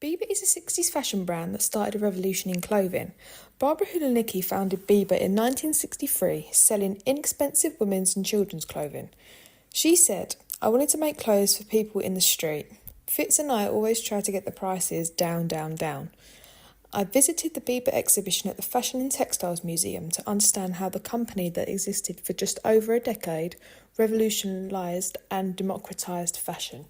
Biba is a 60s fashion brand that started a revolution in clothing. Barbara Hulanicki founded Biba in 1963, selling inexpensive women's and children's clothing. She said, "I wanted to make clothes for people in the street. Fitz and I always try to get the prices down, down, down." I visited the Biba exhibition at the Fashion and Textiles Museum to understand how the company that existed for just over a decade revolutionised and democratised fashion.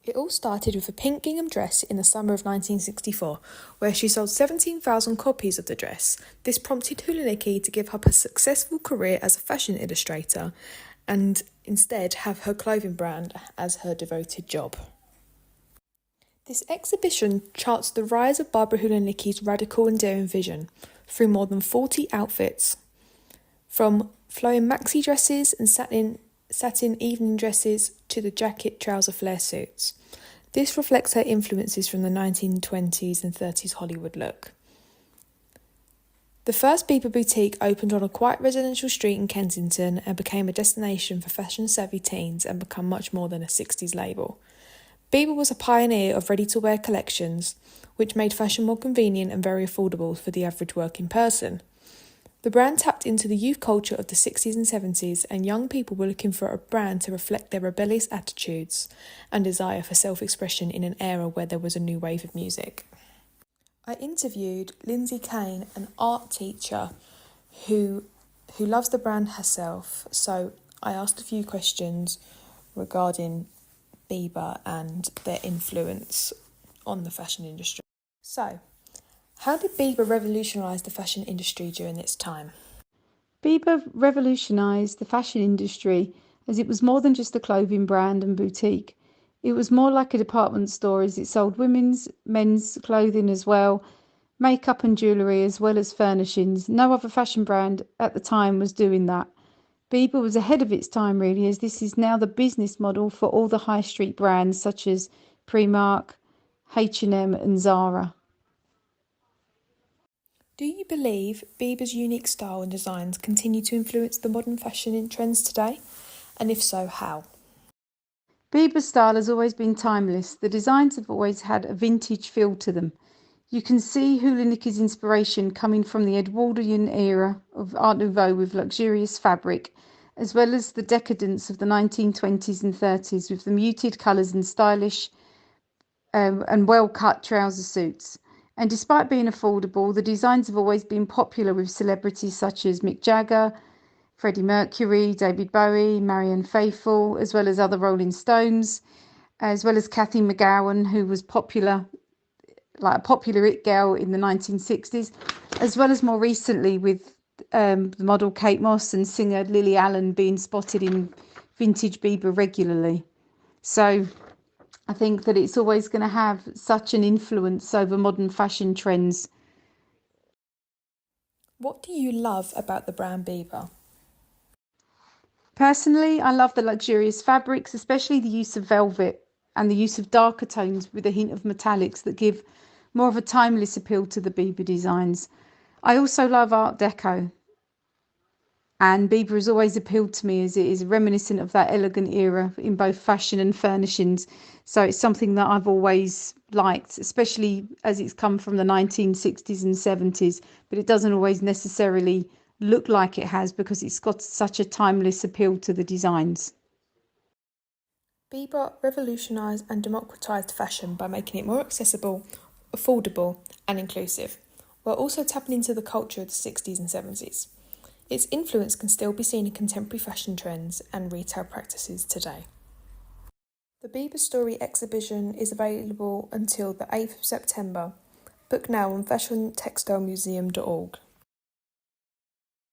It all started with a pink gingham dress in the summer of 1964, where she sold 17,000 copies of the dress. This prompted Hulanicki to give up a successful career as a fashion illustrator and instead have her clothing brand as her devoted job. This exhibition charts the rise of Barbara Hulanicki's radical and daring vision through more than 40 outfits, from flowing maxi dresses and satin evening dresses to the jacket trouser flare suits. This reflects her influences from the 1920s and 30s Hollywood look. The first Biba boutique opened on a quiet residential street in Kensington and became a destination for fashion-savvy teens and become much more than a 60s label. Biba was a pioneer of ready-to-wear collections, which made fashion more convenient and very affordable for the average working person. The brand tapped into the youth culture of the 60s and 70s, and young people were looking for a brand to reflect their rebellious attitudes and desire for self-expression in an era where there was a new wave of music. I interviewed Lindsay Kane, an art teacher who loves the brand herself, so I asked a few questions regarding Biba and their influence on the fashion industry. So, how did Biba revolutionise the fashion industry during its time? Biba revolutionised the fashion industry as it was more than just a clothing brand and boutique. It was more like a department store as it sold women's, men's clothing as well, makeup and jewellery as well as furnishings. No other fashion brand at the time was doing that. Biba was ahead of its time really, as this is now the business model for all the high street brands such as Primark, H&M and Zara. Do you believe Biba's unique style and designs continue to influence the modern fashion trends today? And if so, how? Biba's style has always been timeless. The designs have always had a vintage feel to them. You can see Hulanicki's inspiration coming from the Edwardian era of Art Nouveau with luxurious fabric, as well as the decadence of the 1920s and 30s with the muted colours and stylish and well-cut trouser suits. And despite being affordable, the designs have always been popular with celebrities such as Mick Jagger, Freddie Mercury, David Bowie, Marianne Faithfull, as well as other Rolling Stones, as well as Kathy McGowan, who was popular, like a popular it girl in the 1960s, as well as more recently with the model Kate Moss and singer Lily Allen being spotted in vintage Biba regularly. So I think that it's always going to have such an influence over modern fashion trends. What do you love about the brand Biba? Personally, I love the luxurious fabrics, especially the use of velvet and the use of darker tones with a hint of metallics that give more of a timeless appeal to the Biba designs. I also love Art Deco, and Biba has always appealed to me as it is reminiscent of that elegant era in both fashion and furnishings. So it's something that I've always liked, especially as it's come from the 1960s and 70s, but it doesn't always necessarily look like it has because it's got such a timeless appeal to the designs. Biba revolutionised and democratised fashion by making it more accessible, affordable and inclusive, while also tapping into the culture of the 60s and 70s. Its influence can still be seen in contemporary fashion trends and retail practices today. The Biba Story exhibition is available until the 8th of September. Book now on fashiontextilemuseum.org.